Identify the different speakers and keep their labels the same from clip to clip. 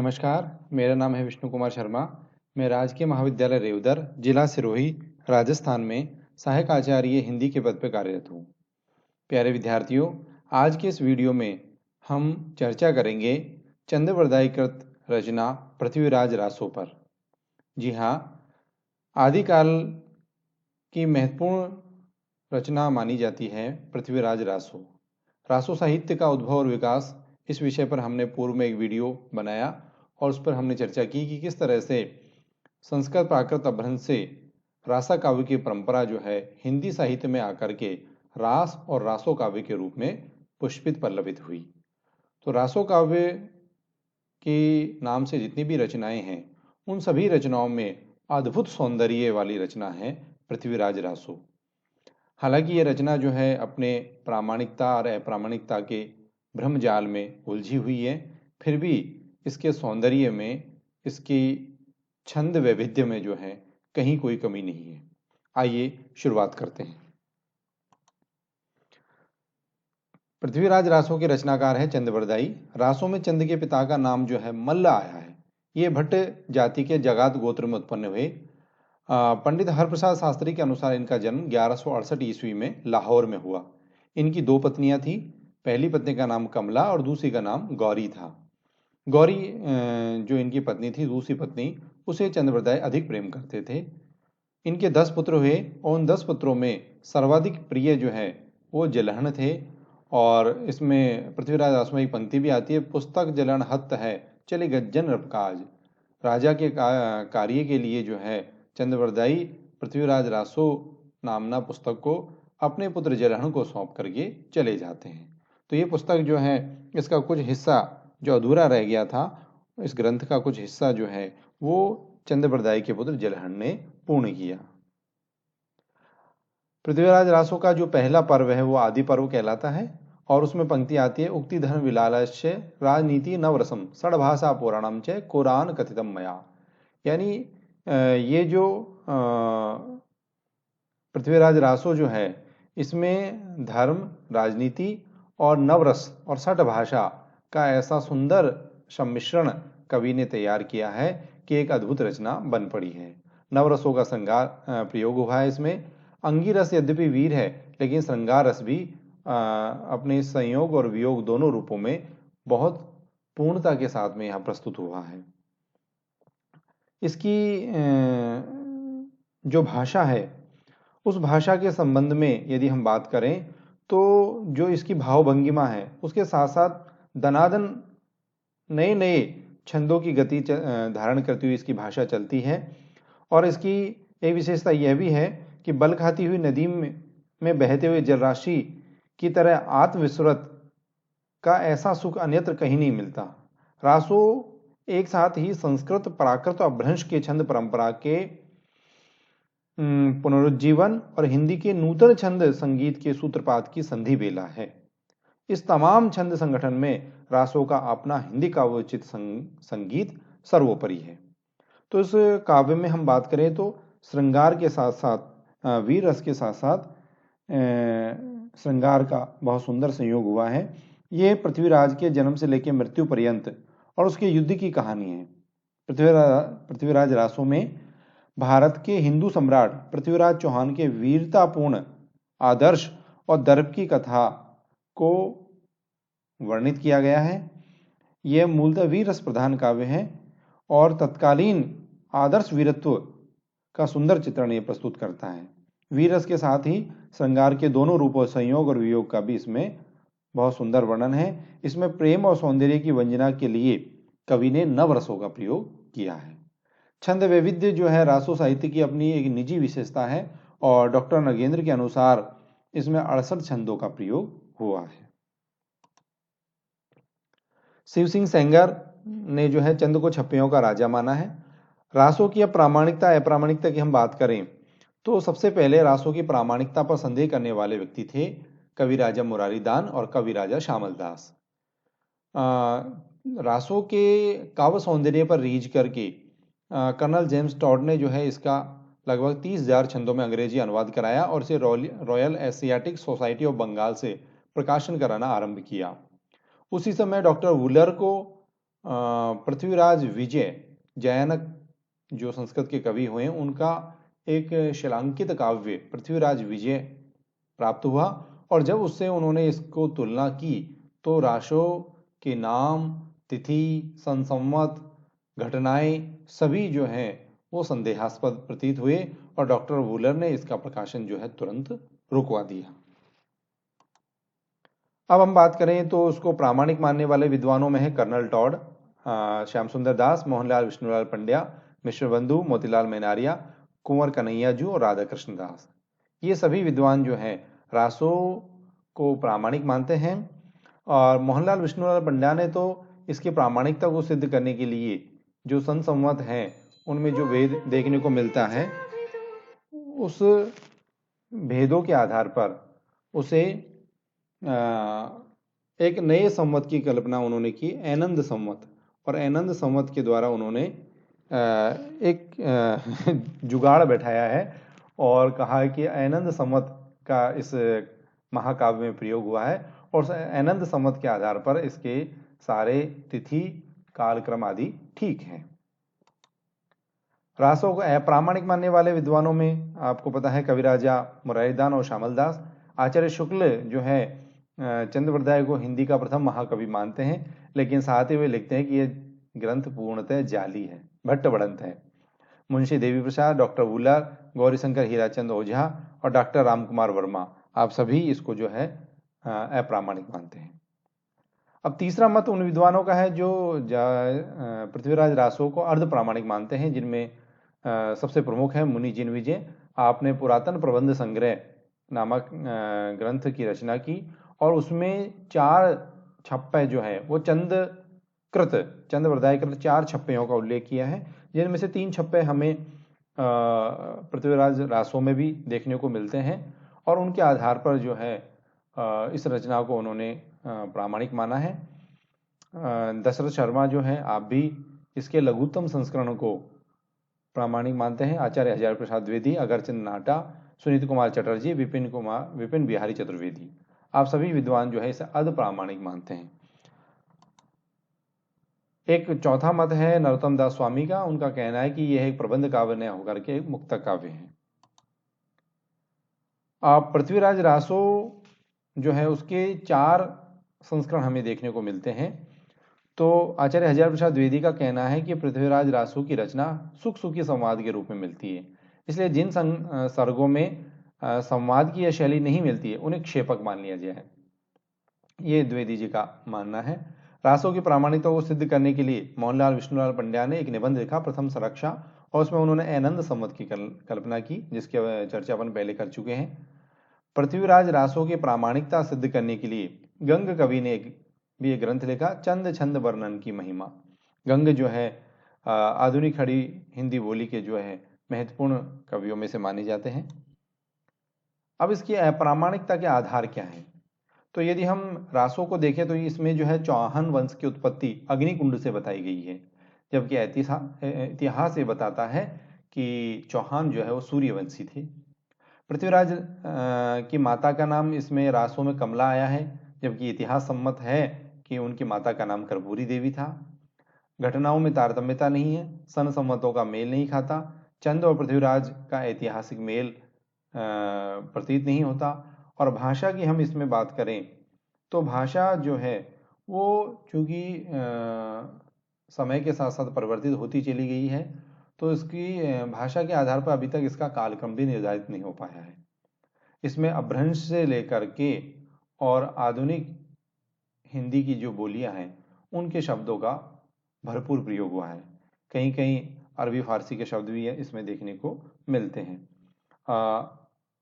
Speaker 1: नमस्कार, मेरा नाम है विष्णु कुमार शर्मा। मैं राजकीय महाविद्यालय रेवदर, जिला सिरोही, राजस्थान में सहायक आचार्य हिंदी के पद पर कार्यरत हूँ। प्यारे विद्यार्थियों, आज के इस वीडियो में हम चर्चा करेंगे चंद्रवरदायीकृत रचना पृथ्वीराज रासो पर। जी हाँ, आदिकाल की महत्वपूर्ण रचना मानी जाती है पृथ्वीराज रासो। रासो साहित्य का उद्भव और विकास, इस विषय पर हमने पूर्व में एक वीडियो बनाया और उस पर हमने चर्चा की कि किस तरह से संस्कृत प्राकृत अपभ्रंश से रासा काव्य की परंपरा जो है हिंदी साहित्य में आकर के रास और रासो काव्य के रूप में पुष्पित पल्लवित हुई। तो रासो काव्य के नाम से जितनी भी रचनाएं हैं, उन सभी रचनाओं में अद्भुत सौंदर्य वाली रचना है पृथ्वीराज रासो। हालांकि ये रचना जो है अपने प्रामाणिकता और अप्रामाणिकता के भ्रमजाल में उलझी हुई है, फिर भी इसके सौंदर्य में, इसकी छंद वैविध्य में जो है कहीं कोई कमी नहीं है। आइए शुरुआत करते हैं। पृथ्वीराज रासो के रचनाकार है चंद्रवरदायी। रासो में चंद के पिता का नाम जो है मल्ल आया है। ये भट्ट जाति के जगात गोत्र में उत्पन्न हुए। पंडित हरप्रसाद शास्त्री के अनुसार इनका जन्म 1168 ईस्वी में लाहौर में हुआ। इनकी दो पत्नियां थी। पहली पत्नी का नाम कमला और दूसरी का नाम गौरी था। गौरी जो इनकी पत्नी थी, दूसरी पत्नी, उसे चंद्रवरदायी अधिक प्रेम करते थे। इनके 10 पुत्र हुए और उन 10 पुत्रों में सर्वाधिक प्रिय जो है वो जलहन थे। और इसमें पृथ्वीराज रासो में एक पंक्ति भी आती है, पुस्तक जलन हत है चले गज्जन रबकाज। राजा के कार्य के लिए जो है चंद्रवरदायी पृथ्वीराज रासो नामना पुस्तक को अपने पुत्र जलहन को सौंप करके चले जाते हैं। तो ये पुस्तक जो है, इसका कुछ हिस्सा जो अधूरा रह गया था, इस ग्रंथ का कुछ हिस्सा जो है वो चंद्रवरदायी के पुत्र जलहन ने पूर्ण किया। पृथ्वीराज रासो का जो पहला पर्व है वो आदि पर्व कहलाता है और उसमें पंक्ति आती है, उक्ति धर्म विलालस्य राजनीति नवरसम षड्भाषा पुराणम च कुरान कथितम मया। यानी ये जो पृथ्वीराज रासो जो है, इसमें धर्म, राजनीति और नवरस और षट भाषा का ऐसा सुंदर सम्मिश्रण कवि ने तैयार किया है कि एक अद्भुत रचना बन पड़ी है। नवरसों का श्रृंगार प्रयोग हुआ है इसमें। अंगिरस यद्यपि वीर है, लेकिन श्रृंगार रस भी अपने संयोग और वियोग दोनों रूपों में बहुत पूर्णता के साथ में यहाँ प्रस्तुत हुआ है। इसकी जो भाषा है, उस भाषा के संबंध में यदि हम बात करें तो जो इसकी भावभंगिमा है, उसके साथ साथ दनादन नए नए छंदों की गति धारण करती हुई इसकी भाषा चलती है। और इसकी एक विशेषता यह भी है कि बल खाती हुई नदी में बहते हुए जलराशि की तरह आत्मविस्मृत का ऐसा सुख अन्यत्र कहीं नहीं मिलता। रासो एक साथ ही संस्कृत, प्राकृत और अपभ्रंश के छंद परंपरा के पुनरुज्जीवन और हिंदी के नूतन छंद संगीत के सूत्रपात की संधि बेला है। इस तमाम छंद संगठन में रासो का अपना हिंदी काव्योचित संगीत सर्वोपरि है। तो इस काव्य में हम बात करें तो श्रृंगार के साथ साथ वीर रस के साथ साथ श्रृंगार का बहुत सुंदर संयोग हुआ है। ये पृथ्वीराज के जन्म से लेकर मृत्यु पर्यंत और उसके युद्ध की कहानी है। पृथ्वीराज रासो में भारत के हिंदू सम्राट पृथ्वीराज चौहान के वीरतापूर्ण आदर्श और दर्प की कथा को वर्णित किया गया है। यह मूलतः वीर रस प्रधान काव्य है और तत्कालीन आदर्श वीरत्व का सुंदर चित्रण यह प्रस्तुत करता है। वीर रस के साथ ही श्रृंगार के दोनों रूपों, संयोग और वियोग का भी इसमें बहुत सुंदर वर्णन है। इसमें प्रेम और सौंदर्य की वंजना के लिए कवि ने नवरसों का प्रयोग किया है। छंद वैविध्य जो है रासो साहित्य की अपनी एक निजी विशेषता है और डॉक्टर नगेंद्र के अनुसार इसमें 68 छंदों का प्रयोग हुआ है। शिव सिंह सेंगर ने जो है चंद को छप्पियों का राजा माना है। रासो की अब प्रामाणिकता अप्रामाणिकता की हम बात करें तो सबसे पहले रासो की प्रामाणिकता पर संदेह करने वाले व्यक्ति थे कवि राजा मुरारीदान और कवि राजा श्यामल दास। रासो के काव्य सौंदर्य पर रीझ करके कर्नल जेम्स टॉड ने जो है इसका लगभग 30,000 छंदों में अंग्रेजी अनुवाद कराया और इसे Royal Asiatic Society of Bengal से प्रकाशन कराना आरंभ किया। उसी समय डॉक्टर वुलर को पृथ्वीराज विजय जयानक जो संस्कृत के कवि हुए उनका एक शिलांकित काव्य पृथ्वीराज विजय प्राप्त हुआ, और जब उससे उन्होंने इसको तुलना की तो रासो के नाम, तिथि, सन, संवत, घटनाएं सभी जो हैं वो संदेहास्पद प्रतीत हुए, और डॉक्टर वूलर ने इसका प्रकाशन जो है तुरंत रुकवा दिया। अब हम बात करें तो उसको प्रामाणिक मानने वाले विद्वानों में है कर्नल टॉड, श्याम सुंदर दास, मोहनलाल विष्णुलाल पंड्या, मिश्र बंधु, मोतीलाल मेनारिया, कुंवर कन्हैयाजू और राधा कृष्ण दास। ये सभी विद्वान जो हैं रासो को प्रामाणिक मानते हैं, और मोहनलाल विष्णुलाल पंड्या ने तो इसकी प्रामाणिकता को सिद्ध करने के लिए जो सन संवत हैं उनमें जो भेद देखने को मिलता है उस भेदों के आधार पर उसे एक नए संवत की कल्पना उन्होंने की, ऐनंद संवत, और ऐनंद संवत के द्वारा उन्होंने एक जुगाड़ बैठाया है और कहा है कि ऐनंद संवत का इस महाकाव्य में प्रयोग हुआ है, और ऐनंद संवत के आधार पर इसके सारे तिथि कालक्रम आदि ठीक हैं। रासों को अप्रामाणिक मानने वाले विद्वानों में आपको पता है कविराजा मुरारीदान और श्यामल दास। आचार्य शुक्ल जो है चंद्रवरदाय को हिंदी का प्रथम महाकवि मानते हैं, लेकिन साथ ही वे लिखते हैं कि यह ग्रंथ पूर्णतः जाली है, भट्ट बढ़ंत है। मुंशी देवी प्रसाद, डॉक्टर वूलर, गौरीशंकर हीराचंद ओझा और डॉक्टर रामकुमार वर्मा, आप सभी इसको जो है अप्रामाणिक मानते हैं। अब तीसरा मत उन विद्वानों का है जो पृथ्वीराज रासो को अर्ध प्रामाणिक मानते हैं, जिनमें सबसे प्रमुख है मुनि जिनविजय। आपने पुरातन प्रबंध संग्रह नामक ग्रंथ की रचना की, और उसमें 4 छप्पे जो है वो चंद वरदायकृत 4 छप्पयों का उल्लेख किया है, जिनमें से 3 छप्पे हमें पृथ्वीराज रासो में भी देखने को मिलते हैं, और उनके आधार पर जो है इस रचना को उन्होंने प्रामाणिक माना है। दशरथ शर्मा जो है आप भी इसके लघुत्तम संस्करण को प्रामाणिक मानते हैं। आचार्य हजारी प्रसाद द्विवेदी, अगरचंद नाटा, सुनीत कुमार चटर्जी, विपिन बिहारी चतुर्वेदी, आप सभी विद्वान जो है इसे अर्ध प्रामाणिक मानते हैं। एक चौथा मत है नरोत्तम दास स्वामी का, उनका कहना है कि यह एक प्रबंध काव्य न होकर के एक मुक्तक काव्य है। आप पृथ्वीराज रासो जो है उसके 4 संस्करण हमें देखने को मिलते हैं। तो आचार्य हजारी प्रसाद द्विवेदी का कहना है कि पृथ्वीराज रासो की रचना सुख सुखी संवाद के रूप में मिलती है, इसलिए जिन सर्गों में संवाद की यह शैली नहीं मिलती है उन्हें क्षेपक मान लिया जाए, ये द्विवेदी जी का मानना है। रासो की प्रामाणिकता को सिद्ध करने के लिए मोहनलाल विष्णुलाल पंड्या ने एक निबंध लिखा, प्रथम संरक्षा, और उसमें उन्होंने ऐनंद संवत की कल्पना की, जिसकी चर्चा अपन पहले कर चुके हैं। पृथ्वीराज रासो की प्रामाणिकता सिद्ध करने के लिए गंग कवि ने भी एक ग्रंथ लिखा, चंद छंद वर्णन की महिमा। गंग जो है आधुनिक खड़ी हिंदी बोली के जो है महत्वपूर्ण कवियों में से माने जाते हैं। अब इसकी अप्रामाणिकता के आधार क्या है? तो यदि हम रासों को देखें तो इसमें जो है चौहान वंश की उत्पत्ति अग्निकुंड से बताई गई है, जबकि इतिहास ये बताता है कि चौहान जो है वो सूर्यवंशी थे। पृथ्वीराज की माता का नाम इसमें रासों में कमला आया है, जबकि इतिहास सम्मत है कि उनकी माता का नाम कर्पूरी देवी था। घटनाओं में तारतम्यता नहीं है, सन संवतों का मेल नहीं खाता, चंद और पृथ्वीराज का ऐतिहासिक मेल प्रतीत नहीं होता। और भाषा की हम इसमें बात करें तो भाषा जो है वो चूंकि समय के साथ साथ परिवर्तित होती चली गई है, तो इसकी भाषा के आधार पर अभी तक इसका कालक्रम भी निर्धारित नहीं हो पाया है। इसमें अपभ्रंश से लेकर के और आधुनिक हिंदी की जो बोलियां हैं उनके शब्दों का भरपूर प्रयोग हुआ है। कहीं कहीं अरबी फारसी के शब्द भी इसमें देखने को मिलते हैं।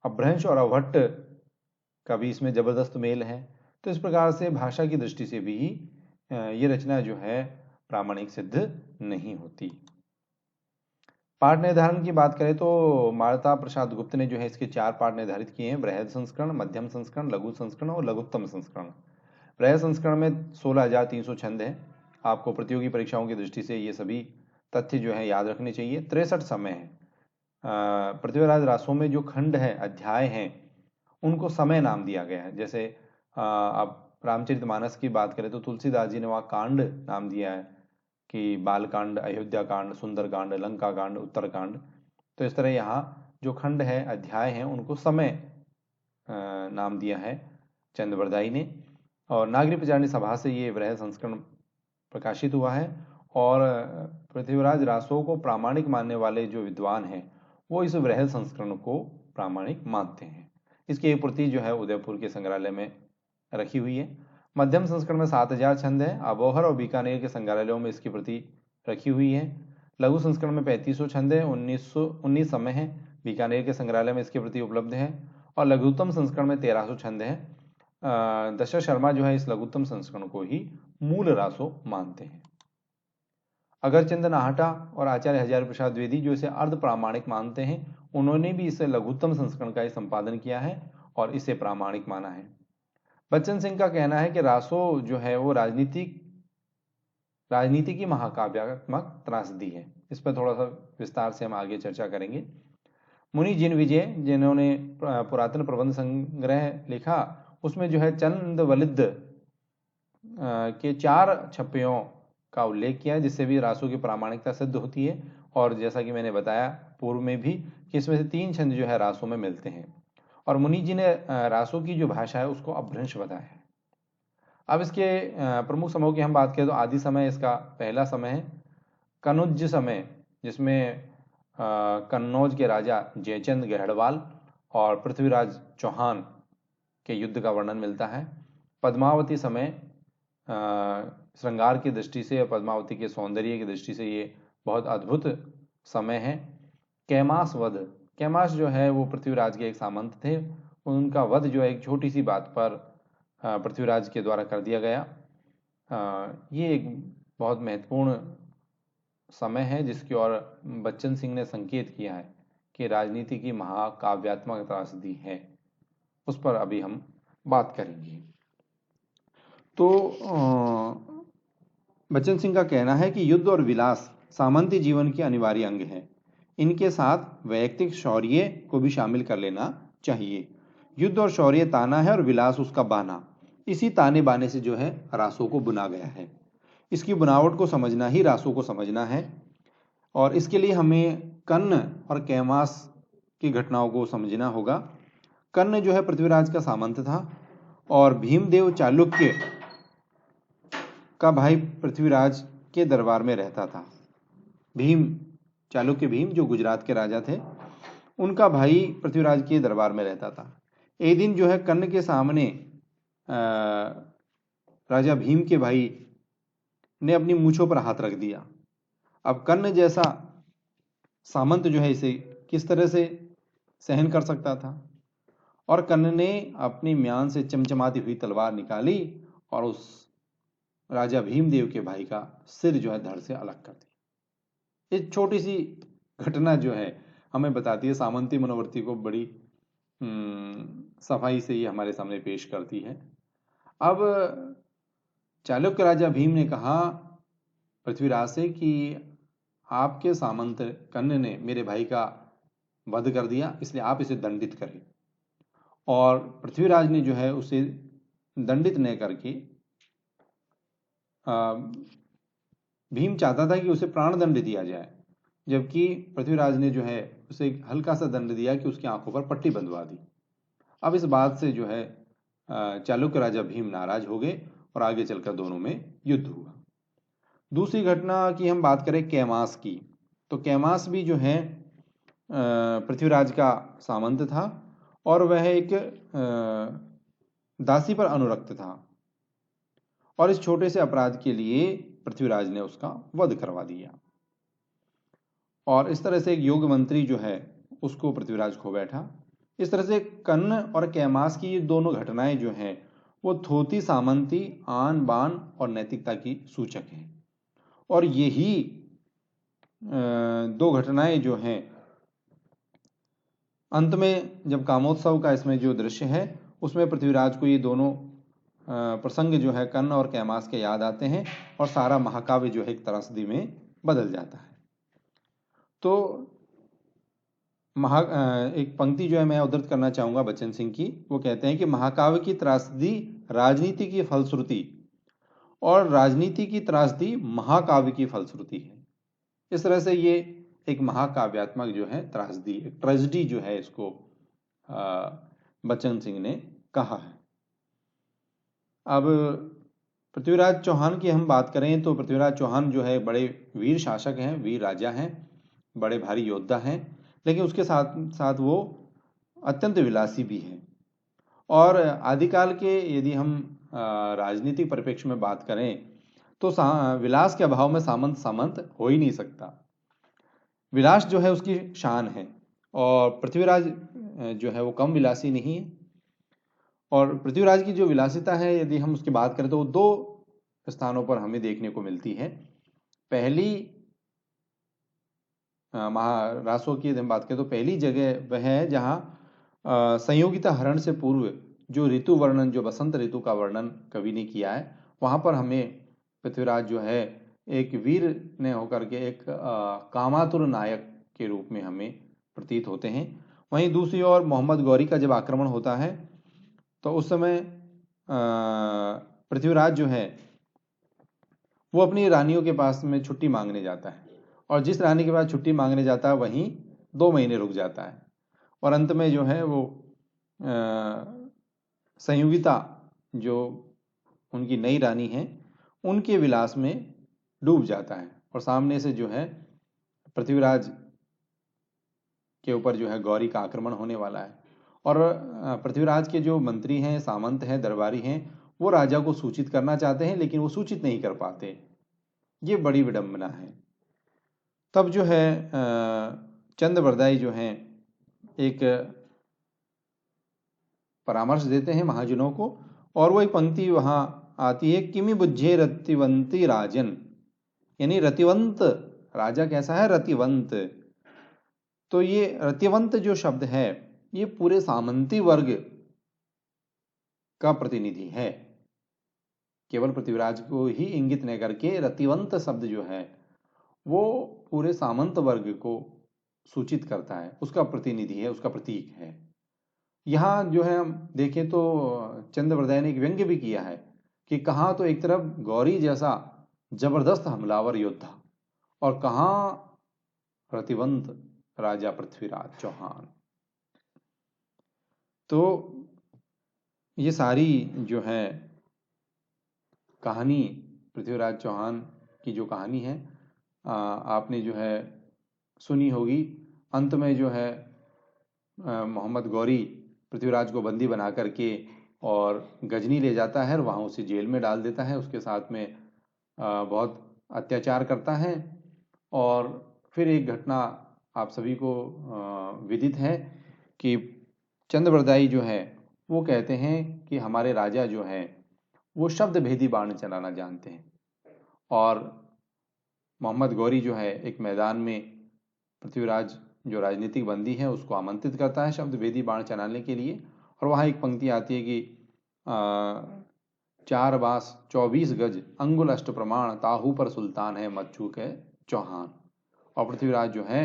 Speaker 1: अपभ्रंश और अवहट्ट का भी इसमें जबरदस्त मेल है। तो इस प्रकार से भाषा की दृष्टि से भी ये रचना जो है प्रामाणिक सिद्ध नहीं होती। पाठ निर्धारण की बात करें तो मारता प्रसाद गुप्त ने जो है इसके 4 पाठ निर्धारित किए हैं, बृहद संस्करण, मध्यम संस्करण, लघु संस्करण और लघुत्तम संस्करण। बृहद संस्करण में 16,300 छंद है। आपको प्रतियोगी परीक्षाओं की दृष्टि से ये सभी तथ्य जो है याद रखने चाहिए। 63 समय है। पृथ्वीराज रासों में जो खंड है, अध्याय हैं, उनको समय नाम दिया गया है। जैसे अब रामचरितमानस की बात करें तो तुलसीदास जी ने वहाँ कांड नाम दिया है, कि बालकांड, अयोध्या कांड, सुंदरकांड, लंका कांड, उत्तरकांड। तो इस तरह यहाँ जो खंड है, अध्याय हैं, उनको समय नाम दिया है चंद्रवरदाई ने। और नागरिक प्रचारणी सभा से ये वृहद संस्करण प्रकाशित हुआ है। और पृथ्वीराज रासो को प्रामाणिक मानने वाले जो विद्वान हैं वो इस वृहद संस्करण को प्रामाणिक मानते हैं। इसकी एक प्रति जो है उदयपुर के संग्रहालय में रखी हुई है। मध्यम संस्करण में 7000 छंद है। अबोहर और बीकानेर के संग्रहालयों में इसकी प्रति रखी हुई है। लघु संस्करण में 3500 छंद है। 1919 समय है। बीकानेर के संग्रहालय में इसकी प्रति उपलब्ध है। और लघुत्तम संस्करण में 1300 छंद है। दशरथ शर्मा जो है इस लघुत्तम संस्करण को ही मूल रासो मानते हैं। अगरचंद नाहटा और आचार्य हजारी प्रसाद द्विवेदी जो इसे अर्ध प्रामाणिक मानते हैं, उन्होंने भी इसे लघुत्तम संस्करण का ही संपादन किया है और इसे प्रामाणिक माना है। बच्चन सिंह का कहना है कि रासो जो है वो राजनीति की महाकाव्यात्मक त्रासदी है। इस पर थोड़ा सा विस्तार से हम आगे चर्चा करेंगे। मुनि जिन विजय जिन्होंने पुरातन प्रबंध संग्रह लिखा, उसमें जो है चंद वलिद के 4 छप्पयों का उल्लेख किया है, जिससे भी रासो की प्रामाणिकता सिद्ध होती है। और जैसा कि मैंने बताया पूर्व में भी कि इसमें से 3 छंद जो है रासो में मिलते हैं। और मुनि जी ने रासो की जो भाषा है उसको अपभ्रंश बताया है। अब इसके प्रमुख समूह की हम बात करें तो आदि समय इसका पहला समय है। कनुज समय, जिसमें कन्नौज के राजा जयचंद गहड़वाल और पृथ्वीराज चौहान के युद्ध का वर्णन मिलता है। पद्मावती समय श्रृंगार की दृष्टि से और पद्मावती के सौंदर्य की दृष्टि से ये बहुत अद्भुत समय है। कैमास वध, कैमास जो है वो पृथ्वीराज के एक सामंत थे। उनका वध जो है एक छोटी सी बात पर पृथ्वीराज के द्वारा कर दिया गया। ये एक बहुत महत्वपूर्ण समय है जिसकी ओर बच्चन सिंह ने संकेत किया है कि राजनीति की महाकाव्यात्मक त्रासदी है। उस पर अभी हम बात करेंगे। तो बच्चन सिंह का कहना है कि युद्ध और विलास सामंती जीवन के अनिवार्य अंग हैं। इनके साथ वैयक्तिक शौर्य को भी शामिल कर लेना चाहिए। युद्ध और शौर्य ताना है और विलास उसका बाना। इसी ताने बाने से जो है रासो को बुना गया है। इसकी बुनावट को समझना ही रासो को समझना है। और इसके लिए हमें कन्न और कैमास की घटनाओं को समझना होगा। कन्न जो है पृथ्वीराज का सामंत था और भीमदेव चालुक्य का भाई पृथ्वीराज के दरबार में रहता था। चालुक्य भीम जो गुजरात के राजा थे, उनका भाई पृथ्वीराज के दरबार में रहता था। एक दिन जो है कर्ण के सामने राजा भीम के भाई ने अपनी मूंछों पर हाथ रख दिया। अब कर्ण जैसा सामंत जो है इसे किस तरह से सहन कर सकता था। और कर्ण ने अपनी म्यान से चमचमाती हुई तलवार निकाली और उस राजा भीमदेव के भाई का सिर जो है धड़ से अलग कर दिया। एक छोटी सी घटना जो है हमें बताती है, सामंती मनोवृत्ति को बड़ी सफाई से ये हमारे सामने पेश करती है। अब चालुक्य राजा भीम ने कहा पृथ्वीराज से कि आपके सामंत कर्ण ने मेरे भाई का वध कर दिया, इसलिए आप इसे दंडित करें। और पृथ्वीराज ने जो है उसे दंडित न करके भीम चाहता था कि उसे प्राण दंड दिया जाए, जबकि पृथ्वीराज ने जो है उसे हल्का सा दंड दिया कि उसकी आंखों पर पट्टी बंधवा दी। अब इस बात से जो है चालुक्य राजा भीम नाराज हो गए और आगे चलकर दोनों में युद्ध हुआ। दूसरी घटना की हम बात करें कैमास की, तो कैमास भी जो है पृथ्वीराज का सामंत था और वह एक दासी पर अनुरक्त था। और इस छोटे से अपराध के लिए पृथ्वीराज ने उसका वध करवा दिया। और इस तरह से एक योग मंत्री जो है उसको पृथ्वीराज खो बैठा। इस तरह से कर्ण और कैमास की ये दोनों घटनाएं जो हैं वो थोथी सामंती आन बान और नैतिकता की सूचक हैं। और यही 2 घटनाएं जो हैं अंत में जब कामोत्सव का इसमें जो दृश्य है उसमें पृथ्वीराज को ये दोनों प्रसंग जो है कर्ण और कैमास के याद आते हैं और सारा महाकाव्य जो है एक त्रासदी में बदल जाता है। तो एक पंक्ति जो है मैं उद्धृत करना चाहूंगा बच्चन सिंह की। वो कहते हैं कि महाकाव्य की त्रासदी राजनीति की फलश्रुति और राजनीति की त्रासदी महाकाव्य की फलश्रुति है। इस तरह से ये एक महाकाव्यात्मक जो है त्रासदी, एक ट्रेजेडी जो है, इसको बच्चन सिंह ने कहा है। अब पृथ्वीराज चौहान की हम बात करें तो पृथ्वीराज चौहान जो है बड़े वीर शासक हैं, वीर राजा हैं, बड़े भारी योद्धा हैं, लेकिन उसके साथ साथ वो अत्यंत विलासी भी हैं। और आदिकाल के यदि हम राजनीतिक परिप्रेक्ष्य में बात करें तो विलास के अभाव में सामंत हो ही नहीं सकता। विलास जो है उसकी शान है, और पृथ्वीराज जो है वो कम विलासी नहीं है। और पृथ्वीराज की जो विलासिता है यदि हम उसकी बात करें तो वो दो स्थानों पर हमें देखने को मिलती है। पहली महारासों की यदि हम बात करें तो पहली जगह वह है जहाँ संयोगिता हरण से पूर्व जो ऋतु वर्णन, जो बसंत ऋतु का वर्णन कवि ने किया है, वहाँ पर हमें पृथ्वीराज जो है एक वीर ने होकर के एक कामातुर नायक के रूप में हमें प्रतीत होते हैं। वहीं दूसरी ओर मोहम्मद गौरी का जब आक्रमण होता है तो उस समय पृथ्वीराज जो है वो अपनी रानियों के पास में छुट्टी मांगने जाता है, और जिस रानी के पास छुट्टी मांगने जाता है वहीं 2 महीने रुक जाता है, और अंत में जो है वो संयोगिता जो उनकी नई रानी है उनके विलास में डूब जाता है, और सामने से जो है पृथ्वीराज के ऊपर जो है गौरी का आक्रमण होने वाला है। और पृथ्वीराज के जो मंत्री हैं, सामंत हैं, दरबारी हैं, वो राजा को सूचित करना चाहते हैं लेकिन वो सूचित नहीं कर पाते। ये बड़ी विडंबना है। तब जो है चंद्रबरदाई जो हैं एक परामर्श देते हैं महाजनों को, और वो एक पंक्ति वहां आती है, किमि बुझे रतिवंती राजन, यानी रतिवंत राजा कैसा है, रतिवंत। तो ये रतिवंत जो शब्द है ये पूरे सामंती वर्ग का प्रतिनिधि है, केवल पृथ्वीराज को ही इंगित न करके रतिवंत शब्द जो है वो पूरे सामंत वर्ग को सूचित करता है, उसका प्रतिनिधि है, उसका प्रतीक है। यहाँ जो है हम देखें तो चंद्रबरदाई ने एक व्यंग्य भी किया है कि कहाँ तो एक तरफ गौरी जैसा जबरदस्त हमलावर योद्धा, और कहाँ रतिवंत राजा पृथ्वीराज चौहान। तो ये सारी जो है कहानी पृथ्वीराज चौहान की जो कहानी है आपने जो है सुनी होगी। अंत में जो है मोहम्मद गौरी पृथ्वीराज को बंदी बना करके और गजनी ले जाता है और वहाँ उसे जेल में डाल देता है, उसके साथ में बहुत अत्याचार करता है। और फिर एक घटना आप सभी को विदित है कि चंद्रबरदाई जो है वो कहते हैं कि हमारे राजा जो हैं वो शब्द भेदी बाण चलाना जानते हैं, और मोहम्मद गौरी जो है एक मैदान में पृथ्वीराज जो राजनीतिक बंदी है उसको आमंत्रित करता है शब्द भेदी बाण चलाने के लिए। और वहाँ एक पंक्ति आती है कि 4 बास 24 गज अंगुल अष्ट प्रमाण, ताहू पर सुल्तान है मत चूके चौहान। और पृथ्वीराज जो है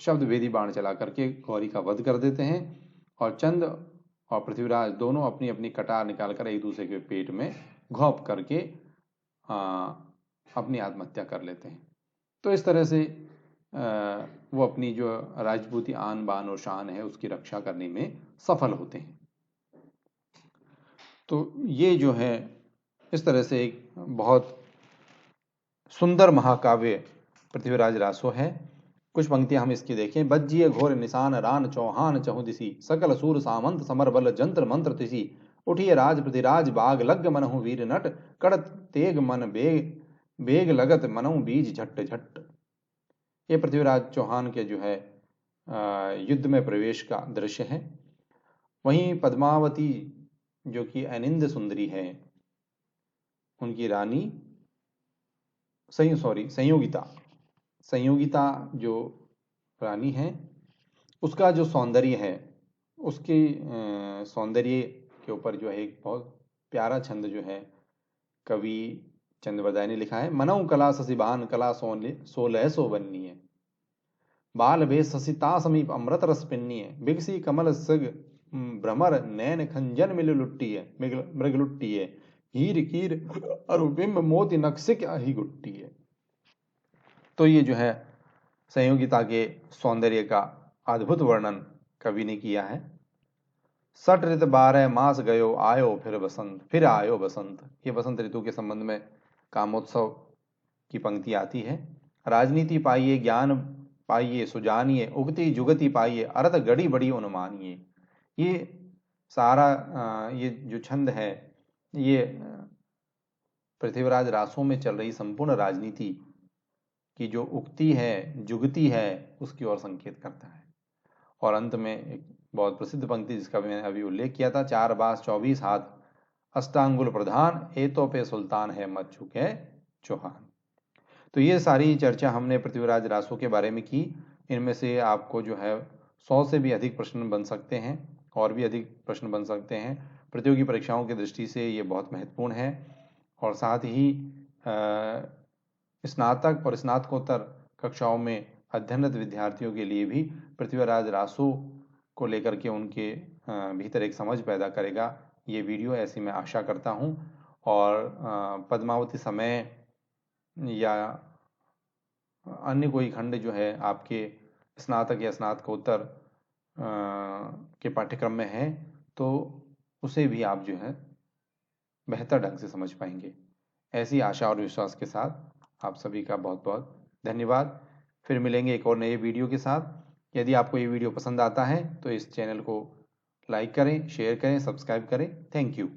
Speaker 1: शब्द भेदी बाण चला करके गौरी का वध कर देते हैं, और चंद और पृथ्वीराज दोनों अपनी अपनी कटार निकालकर एक दूसरे के पेट में घोंप करके अपनी आत्महत्या कर लेते हैं। तो इस तरह से वो अपनी जो राजपूती आन बान और शान है उसकी रक्षा करने में सफल होते हैं। तो ये जो है इस तरह से एक बहुत सुंदर महाकाव्य पृथ्वीराज रासो है। कुछ पंक्तियां हम इसकी देखें। बज्जिए घोर निशान रान चौहान चहुदिसी, सकल सूर सामंत समर बल जंत्र मंत्र तिसी, उठिए राज पृथ्वीराज बाग लग मनहु वीर नट, कड़त तेग मन बेग लगत मनहु बीज झट झट। ये पृथ्वीराज चौहान के जो है युद्ध में प्रवेश का दृश्य है। वहीं पद्मावती जो कि अनिंद सुंदरी है, उनकी रानी संयोगिता जो रानी है उसका जो सौंदर्य है, उसके सौंदर्य के ऊपर जो है एक बहुत प्यारा छंद जो है कवि चंद्रबरदाई ने लिखा है। मनऊ कला ससिबान कला सोलह सो बन्नी है, बाल भे ससिता समीप अमृत रस पिन्नी है, बिगसी कमल सग भ्रमर नैन खंजन मिल लुट्टी है मृग लुट्टी है, हीर कीर अरुबिंब मोती नक्शे क्या ही गुट्टी है। तो ये जो है संयोगिता के सौंदर्य का अद्भुत वर्णन कवि ने किया है। सठ ऋत 12 मास गयो आयो फिर बसंत, फिर आयो बसंत। ये बसंत ऋतु के संबंध में कामोत्सव की पंक्ति आती है। राजनीति पाइये ज्ञान पाइये सुजानिए, उगती जुगति पाइये अर्थ गड़ी बड़ी अनुमानिए। ये सारा ये जो छंद है ये पृथ्वीराज रासों में चल रही संपूर्ण राजनीति की जो उक्ति है, जुगति है, उसकी ओर संकेत करता है। और अंत में एक बहुत प्रसिद्ध पंक्ति जिसका मैंने अभी उल्लेख किया था, 4 बास 24 हाथ अष्टांगुल प्रधान, एतो पे सुल्तान है मत चुके चौहान। तो ये सारी चर्चा हमने पृथ्वीराज रासो के बारे में की। इनमें से आपको जो है 100 से भी अधिक प्रश्न बन सकते हैं और भी अधिक प्रश्न बन सकते हैं। प्रतियोगी परीक्षाओं की दृष्टि से ये बहुत महत्वपूर्ण है। और साथ ही स्नातक और स्नातकोत्तर कक्षाओं में अध्ययनरत विद्यार्थियों के लिए भी पृथ्वीराज रासो को लेकर के उनके भीतर एक समझ पैदा करेगा ये वीडियो, ऐसी मैं आशा करता हूँ। और पद्मावती समय या अन्य कोई खंड जो है आपके स्नातक या स्नातकोत्तर के पाठ्यक्रम में है तो उसे भी आप जो है बेहतर ढंग से समझ पाएंगे। ऐसी आशा और विश्वास के साथ आप सभी का बहुत बहुत धन्यवाद। फिर मिलेंगे एक और नए वीडियो के साथ। यदि आपको ये वीडियो पसंद आता है तो इस चैनल को लाइक करें, शेयर करें, सब्सक्राइब करें। Thank you.